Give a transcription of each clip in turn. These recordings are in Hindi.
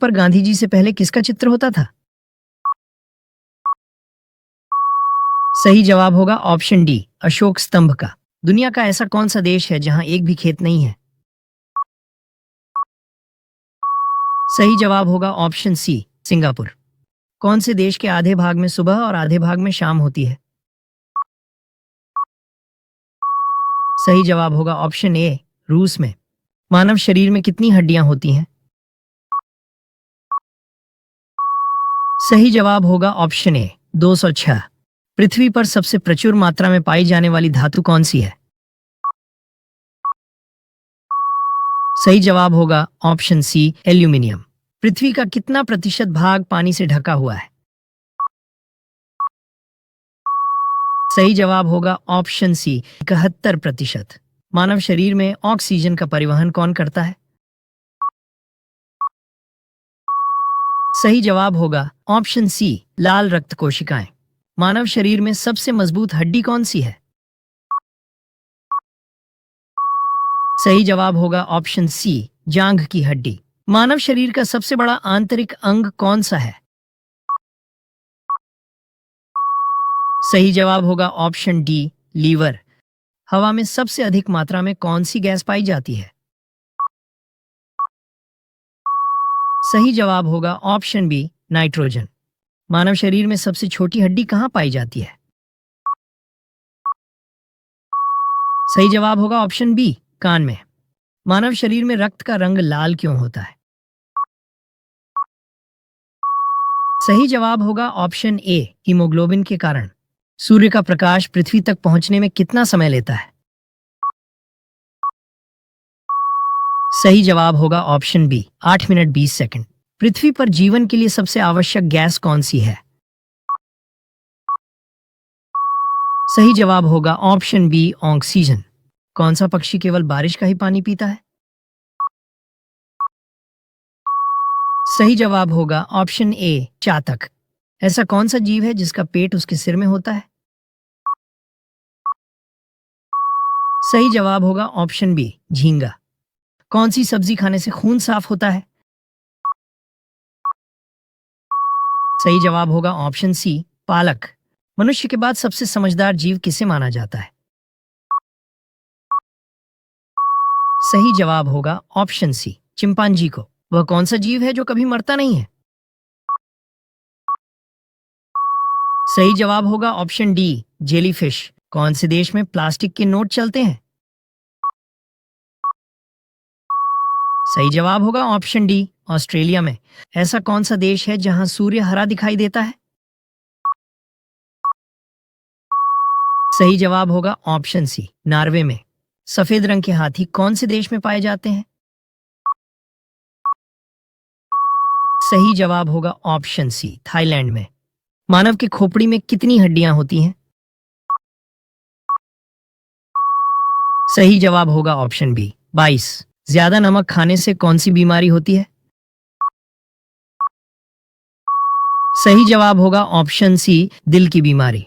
पर गांधी जी से पहले किसका चित्र होता था? सही जवाब होगा ऑप्शन डी, अशोक स्तंभ का। दुनिया का ऐसा कौन सा देश है जहां एक भी खेत नहीं है? सही जवाब होगा ऑप्शन सी, सिंगापुर। कौन से देश के आधे भाग में सुबह और आधे भाग में शाम होती है? सही जवाब होगा ऑप्शन ए, रूस में। मानव शरीर में कितनी हड्डियां होती हैं? सही जवाब होगा ऑप्शन ए, 206। पृथ्वी पर सबसे प्रचुर मात्रा में पाई जाने वाली धातु कौन सी है? सही जवाब होगा ऑप्शन सी, एल्यूमिनियम। पृथ्वी का कितना प्रतिशत भाग पानी से ढका हुआ है? सही जवाब होगा ऑप्शन सी, 71%। मानव शरीर में ऑक्सीजन का परिवहन कौन करता है? सही जवाब होगा ऑप्शन सी, लाल रक्त कोशिकाएं। मानव शरीर में सबसे मजबूत हड्डी कौन सी है? सही जवाब होगा ऑप्शन सी, जांघ की हड्डी। मानव शरीर का सबसे बड़ा आंतरिक अंग कौन सा है? सही जवाब होगा ऑप्शन डी, लीवर। हवा में सबसे अधिक मात्रा में कौन सी गैस पाई जाती है? सही जवाब होगा ऑप्शन बी, नाइट्रोजन। मानव शरीर में सबसे छोटी हड्डी कहाँ पाई जाती है? सही जवाब होगा ऑप्शन बी, कान में। मानव शरीर में रक्त का रंग लाल क्यों होता है? सही जवाब होगा ऑप्शन ए, हीमोग्लोबिन के कारण। सूर्य का प्रकाश पृथ्वी तक पहुंचने में कितना समय लेता है? सही जवाब होगा ऑप्शन बी, 8 मिनट 20 सेकंड। पृथ्वी पर जीवन के लिए सबसे आवश्यक गैस कौन सी है? सही जवाब होगा ऑप्शन बी, ऑक्सीजन। कौन सा पक्षी केवल बारिश का ही पानी पीता है? सही जवाब होगा ऑप्शन ए, चातक। ऐसा कौन सा जीव है जिसका पेट उसके सिर में होता है? सही जवाब होगा ऑप्शन बी, झींगा। कौन सी सब्जी खाने से खून साफ होता है? सही जवाब होगा ऑप्शन सी, पालक। मनुष्य के बाद सबसे समझदार जीव किसे माना जाता है? सही जवाब होगा ऑप्शन सी, चिंपांजी को। वह कौन सा जीव है जो कभी मरता नहीं है? सही जवाब होगा ऑप्शन डी, जेलीफिश। कौन से देश में प्लास्टिक के नोट चलते हैं? सही जवाब होगा ऑप्शन डी, ऑस्ट्रेलिया में। ऐसा कौन सा देश है जहां सूर्य हरा दिखाई देता है? सही जवाब होगा ऑप्शन सी, नॉर्वे में। सफेद रंग के हाथी कौन से देश में पाए जाते हैं? सही जवाब होगा ऑप्शन सी, थाईलैंड में। मानव की खोपड़ी में कितनी हड्डियां होती हैं? सही जवाब होगा ऑप्शन बी, 22। ज्यादा नमक खाने से कौन सी बीमारी होती है? सही जवाब होगा ऑप्शन सी, दिल की बीमारी।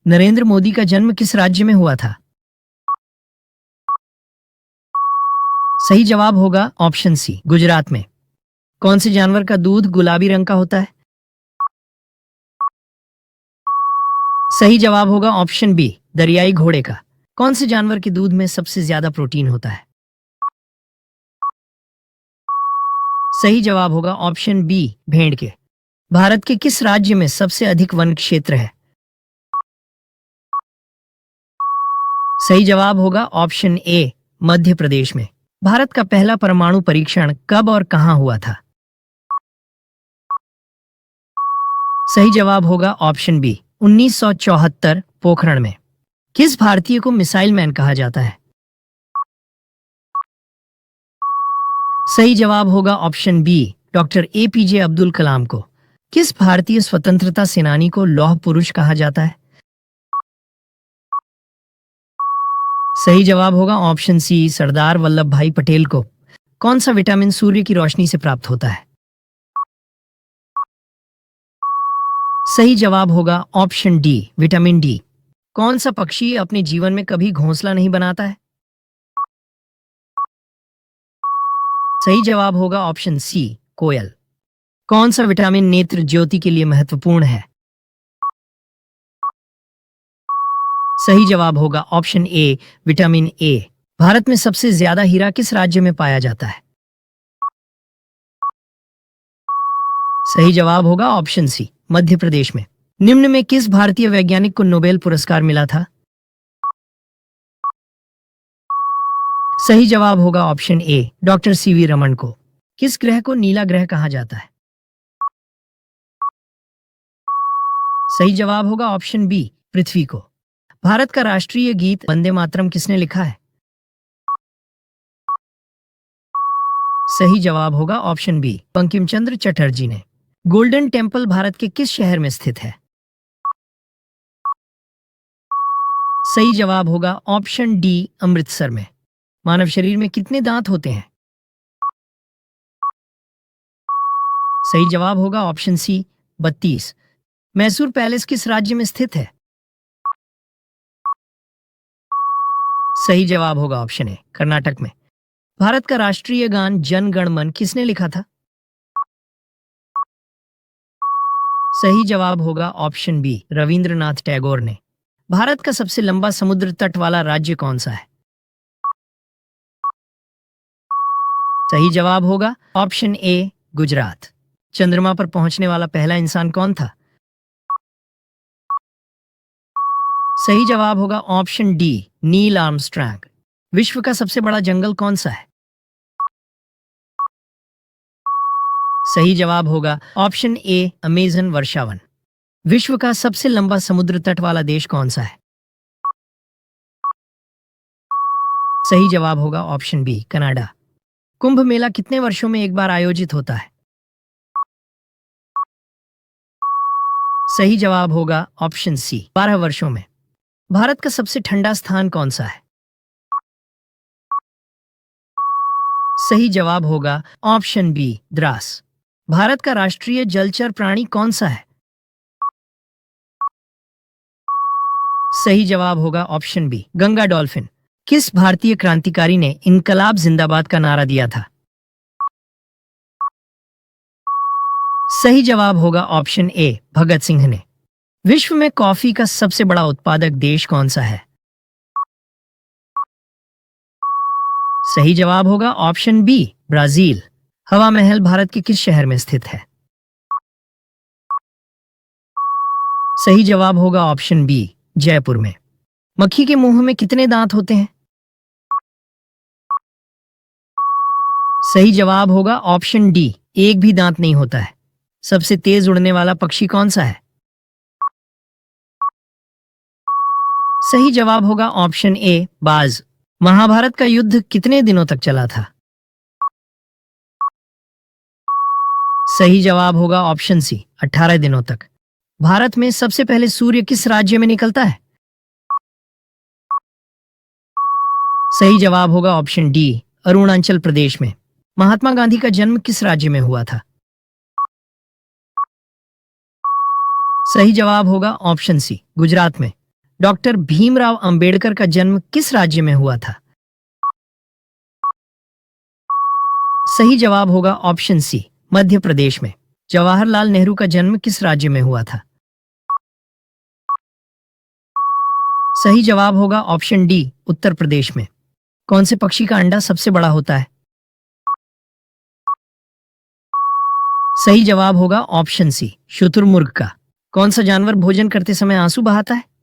नरेंद्र मोदी का जन्म किस राज्य में हुआ था? सही जवाब होगा ऑप्शन सी, गुजरात में। कौन से जानवर का दूध गुलाबी रंग का होता है? सही जवाब होगा ऑप्शन बी, दरियाई घोड़े का। कौन से जानवर के दूध में सबसे ज्यादा प्रोटीन होता है? सही जवाब होगा ऑप्शन बी, भेड़ के। भारत के किस राज्य में सबसे अधिक वन क्षेत्र है? सही जवाब होगा ऑप्शन ए, मध्य प्रदेश में। भारत का पहला परमाणु परीक्षण कब और कहां हुआ था? सही जवाब होगा ऑप्शन बी, 1974, पोखरण में। किस भारतीय को मिसाइल मैन कहा जाता है? सही जवाब होगा option B, doctor APJ Abdul Kalam को। किस भारतीय स्वतंत्रता सेनानी को लौह पुरुष कहा जाता है? सही जवाब होगा ऑप्शन सी, सरदार वल्लभ भाई पटेल को। कौन सा विटामिन सूर्य की रोशनी से प्राप्त होता है? सही जवाब होगा ऑप्शन डी, विटामिन डी। कौन सा पक्षी अपने जीवन में कभी घोंसला नहीं बनाता है? सही जवाब होगा ऑप्शन सी, कोयल। कौन सा विटामिन नेत्र ज्योति के लिए महत्वपूर्ण है? सही जवाब होगा option A, vitamin A. Bharat में सबसे ज्यादा हीरा किस राज्य में पाया जाता है? सही जवाब होगा ऑप्शन सी, मध्य प्रदेश में। निम्न में किस भारतीय वैज्ञानिक को नोबेल पुरस्कार मिला था? सही जवाब होगा option A, doctor CV Raman को। किस ग्रह को नीला ग्रह कहा जाता है? सही जवाब होगा ऑप्शन बी, पृथ्वी को। भारत का राष्ट्रीय गीत वंदे मातरम किसने लिखा है? सही जवाब होगा ऑप्शन बी, बंकिम चंद्र चटर्जी ने। गोल्डन टेम्पल भारत के किस शहर में स्थित है? सही जवाब होगा ऑप्शन डी, अमृतसर में। मानव शरीर में कितने दांत होते हैं? सही जवाब होगा ऑप्शन सी, 32। मैसूर पैलेस किस राज्य में स्थित है? सही जवाब होगा ऑप्शन ए, कर्नाटक में। भारत का राष्ट्रीय गान जन गण मन किसने लिखा था? सही जवाब होगा ऑप्शन बी, रविंद्रनाथ टैगोर ने। भारत का सबसे लंबा समुद्र तट वाला राज्य कौन सा है? सही जवाब होगा ऑप्शन ए, गुजरात। चंद्रमा पर पहुंचने वाला पहला इंसान कौन था? सही जवाब होगा ऑप्शन डी, नील आर्मस्ट्रैंग। विश्व का सबसे बड़ा जंगल कौन सा है? सही जवाब होगा ऑप्शन ए, अमेजन वर्षावन। विश्व का सबसे लंबा समुद्र तट वाला देश कौन सा है? सही जवाब होगा option B, Canada. Kumbh Mela कितने वर्षों में एक बार आयोजित होता है? सही जवाब होगा ऑप्शन सी, 12 वर्षों में। भारत का सबसे ठंडा स्थान कौन सा है? सही जवाब होगा ऑप्शन बी, द्रास। भारत का राष्ट्रीय जलचर प्राणी कौन सा है? सही जवाब होगा ऑप्शन बी, गंगा डॉल्फिन। किस भारतीय क्रांतिकारी ने इनकलाब जिंदाबाद का नारा दिया था? सही जवाब होगा ऑप्शन ए, भगत सिंह ने। विश्व में कॉफी का सबसे बड़ा उत्पादक देश कौन सा है? सही जवाब होगा ऑप्शन बी, ब्राजील। हवा महल भारत के किस शहर में स्थित है? सही जवाब होगा ऑप्शन बी, जयपुर में। मक्खी के मुंह में कितने दांत होते हैं? सही जवाब होगा ऑप्शन डी, एक भी दांत नहीं होता है। सबसे तेज उड़ने वाला पक्षी कौन सा है? सही जवाब होगा ऑप्शन ए, बाज। महाभारत का युद्ध कितने दिनों तक चला था? सही जवाब होगा ऑप्शन सी, 18 दिनों तक। भारत में सबसे पहले सूर्य किस राज्य में निकलता है? सही जवाब होगा ऑप्शन डी, अरुणाचल प्रदेश में। महात्मा गांधी का जन्म किस राज्य में हुआ था? सही जवाब होगा ऑप्शन सी, गुजरात में। डॉक्टर भीमराव अंबेडकर का जन्म किस राज्य में हुआ था? सही जवाब होगा ऑप्शन सी, मध्य प्रदेश में। जवाहरलाल नेहरू का जन्म किस राज्य में हुआ था? सही जवाब होगा ऑप्शन डी, उत्तर प्रदेश में। कौन से पक्षी का अंडा सबसे बड़ा होता है? सही जवाब होगा ऑप्शन सी, शुतुरमुर्ग का। कौन सा जानवर भोजन करते समय आंसू बहाता है?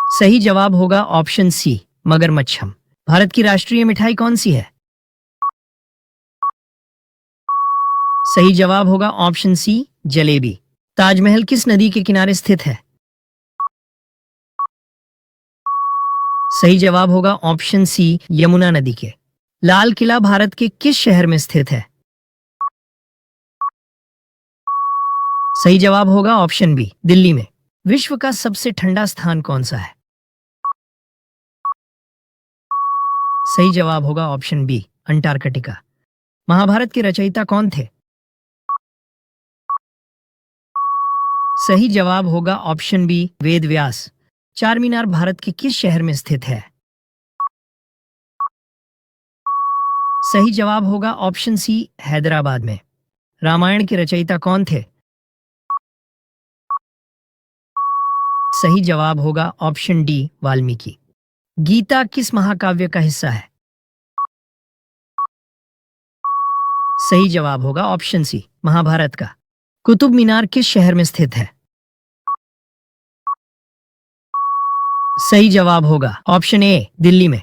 सही जवाब होगा ऑप्शन सी, मगरमच्छ। भारत की राष्ट्रीय मिठाई कौन सी है? सही जवाब होगा ऑप्शन सी, जलेबी। ताजमहल किस नदी के किनारे स्थित है? सही जवाब होगा ऑप्शन सी, यमुना नदी के। लाल किला भारत के किस शहर में स्थित है? सही जवाब होगा ऑप्शन बी, दिल्ली में। विश्व का सबसे ठंडा स्थान कौन सा है? सही जवाब होगा ऑप्शन बी, अंटार्कटिका। महाभारत के रचयिता कौन थे? सही जवाब होगा ऑप्शन बी, वेद व्यास। चार मीनार भारत के किस शहर में स्थित है? सही जवाब होगा ऑप्शन सी, हैदराबाद में। रामायण के रचयिता कौन थे? सही जवाब होगा ऑप्शन डी, वाल्मीकि। गीता किस महाकाव्य का हिस्सा है? सही जवाब होगा ऑप्शन सी, महाभारत का। कुतुब मीनार किस शहर में स्थित है? सही जवाब होगा ऑप्शन ए, दिल्ली में।